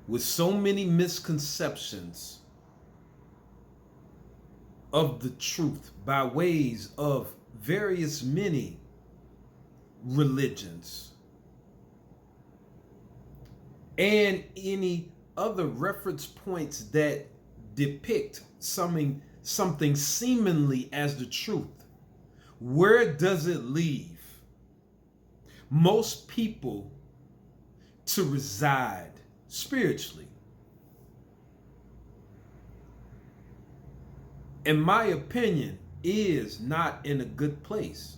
with so many misconceptions of the truth by ways of various many religions and any other reference points that depict something seemingly as the truth. Where does it leave most people to reside spiritually? In my opinion, is not in a good place,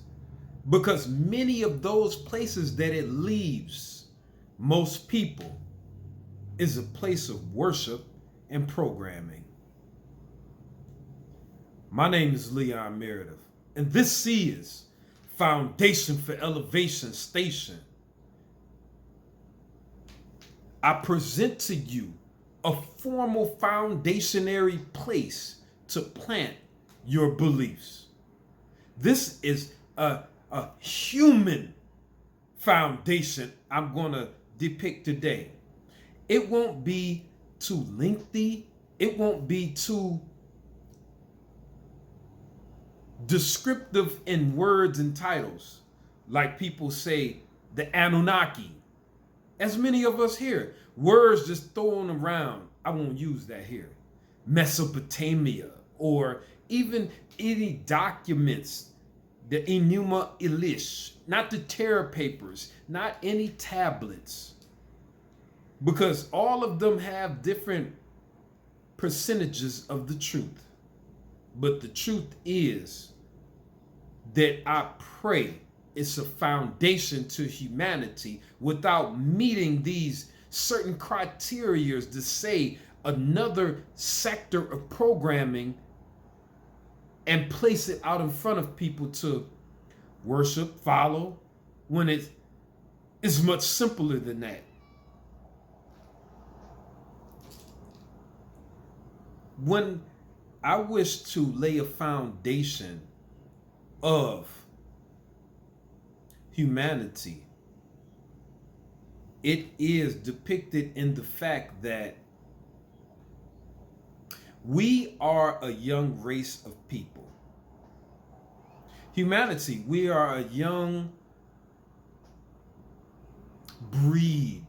because many of those places that it leaves most people is a place of worship and programming. My name is Leon Meredith, and this is Foundation for Elevation Station. I present to you a formal foundationary place to plant your beliefs. This is a human foundation I'm going to depict today. It won't be too lengthy. It won't be too descriptive in words and titles. Like people say, the Anunnaki. As many of us here, words just thrown around. I won't use that here. Mesopotamia, or even any documents, the Enuma Elish, not the Terra papers, not any tablets, because all of them have different percentages of the truth. But the truth is that I pray it's a foundation to humanity without meeting these certain criteria to say another sector of programming and place it out in front of people to worship, follow, when it is much simpler than that. When I wish to lay a foundation of humanity, it is depicted in the fact that we are a young race of people. Humanity, we are a young breed.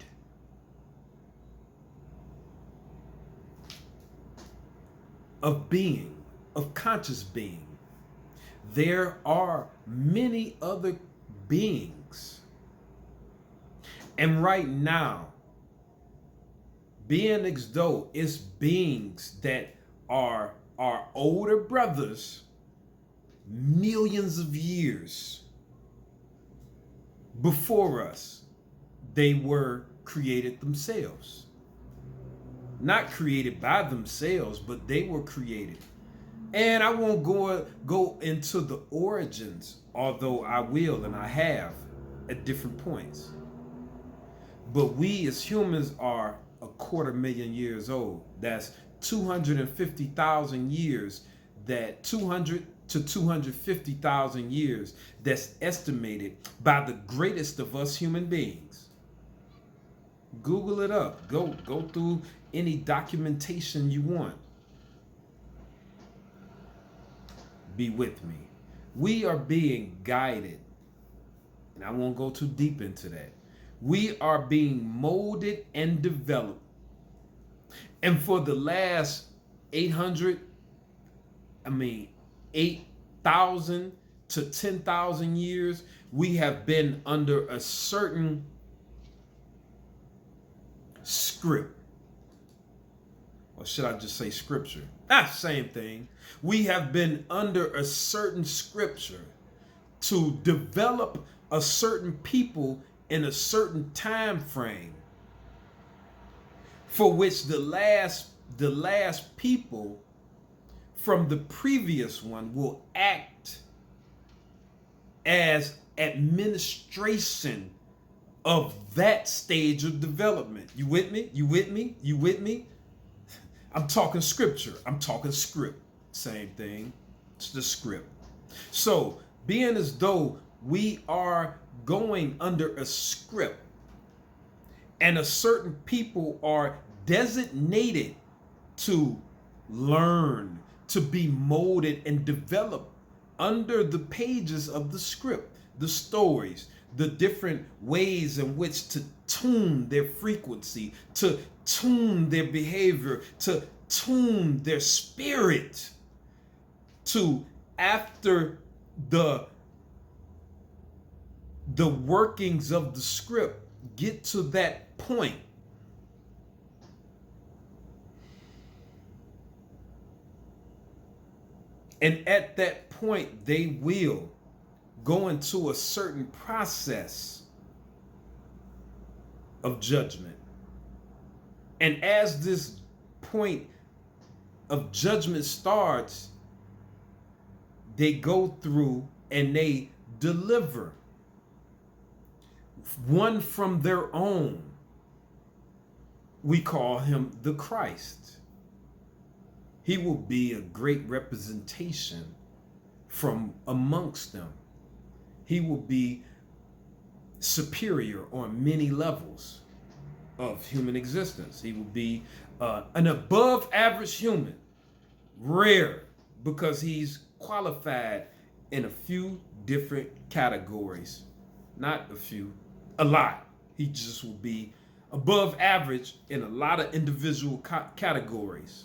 Of being, of conscious being. There are many other beings. And right now, being as though it's beings that are our older brothers millions of years before us. They were created themselves. Not created by themselves, but they were created. And I won't go into the origins, although I will and I have at different points. But we as humans are 250,000 years old. That's 250,000 years, that 200 to 250,000 years that's estimated by the greatest of us human beings. Google it up. Go through any documentation you want. Be with me. We are being guided, and I won't go too deep into that. We are being molded and developed. And for the last 8,000 to 10,000 years, we have been under a certain script. Or should I just say scripture? Same thing. We have been under a certain scripture to develop a certain people in a certain time frame, for which the last people from the previous one will act as administration of that stage of development. You with me? You with me? You with me? I'm talking scripture. I'm talking script. Same thing. It's the script. So, being as though we are going under a script and a certain people are designated to learn, to be molded and developed under the pages of the script, the stories, the different ways in which to tune their frequency, to tune their behavior, to tune their spirit, to after the workings of the script get to that point. And at that point, they will go into a certain process of judgment. And as this point of judgment starts, they go through and they deliver one from their own. We call him the Christ. He will be a great representation from amongst them. He will be superior on many levels of human existence. He will be an above average human, rare, because he's qualified in a few different categories. Not a few, a lot. He just will be above average in a lot of individual categories.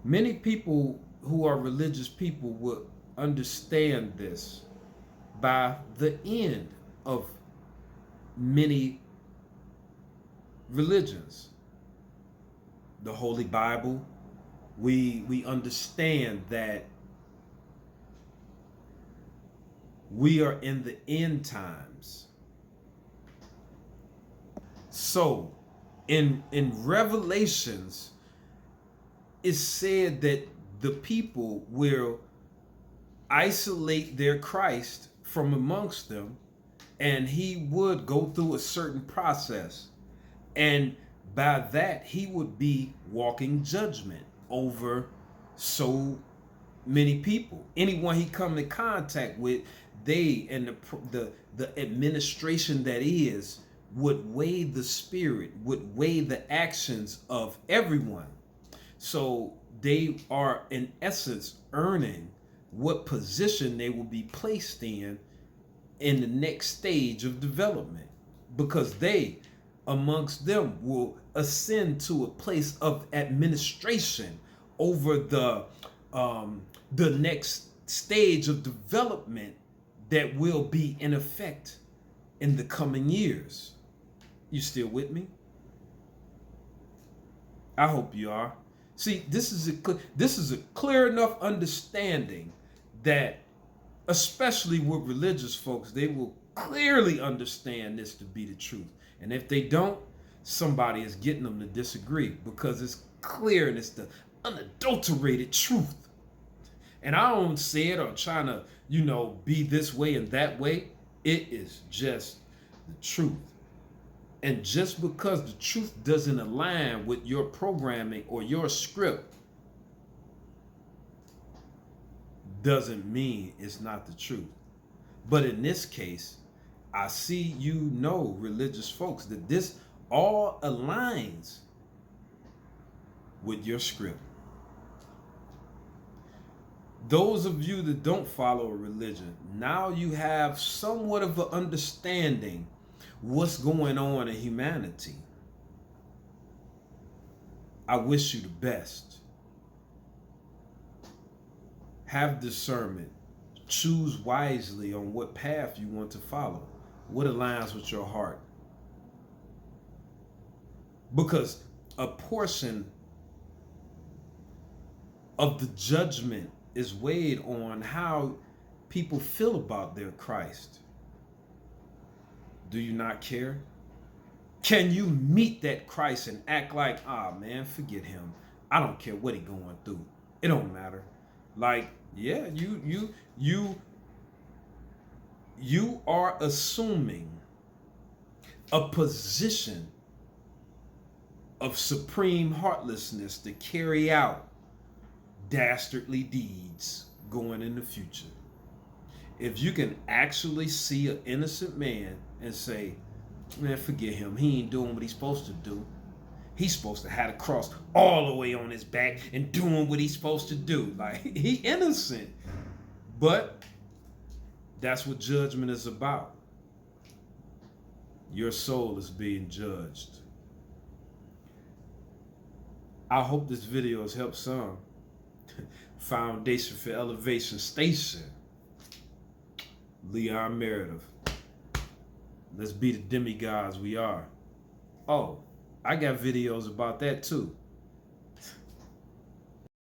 Many people who are religious people will understand this by the end of many religions. The Holy Bible, we understand that we are in the end times. So in Revelations, it's said that the people will isolate their Christ from amongst them, and he would go through a certain process. And by that, he would be walking judgment over so many people. Anyone he come in contact with, they and the administration that is would weigh the spirit, would weigh the actions of everyone. So they are in essence earning what position they will be placed in the next stage of development, because they amongst them will ascend to a place of administration over the next stage of development that will be in effect in the coming years. You still with me? I hope you are. See, this is a clear enough understanding that, especially with religious folks, they will clearly understand this to be the truth. And if they don't, somebody is getting them to disagree, because it's clear and it's the unadulterated truth. And I don't say it or trying to, be this way and that way. It is just the truth. And just because the truth doesn't align with your programming or your script doesn't mean it's not the truth. But in this case, I see religious folks, that this all aligns with your script. Those of you that don't follow a religion, now you have somewhat of an understanding what's going on in humanity. I wish you the best. Have discernment. Choose wisely on what path you want to follow, what aligns with your heart. Because a portion of the judgment is weighed on how people feel about their Christ. Do you not care? Can you meet that Christ and act like, man, forget him. I don't care what he's going through. It don't matter. Like, yeah, you are assuming a position of supreme heartlessness to carry out dastardly deeds going in the future. if you can actually see an innocent man and say, man, forget him. He ain't doing what he's supposed to do. He's supposed to have the cross all the way on his back and doing what he's supposed to do. Like, he innocent. But that's what judgment is about. Your soul is being judged. I hope this video has helped some. Foundation for Elevation Station. Leon Meredith. Let's be the demigods we are. Oh, I got videos about that too.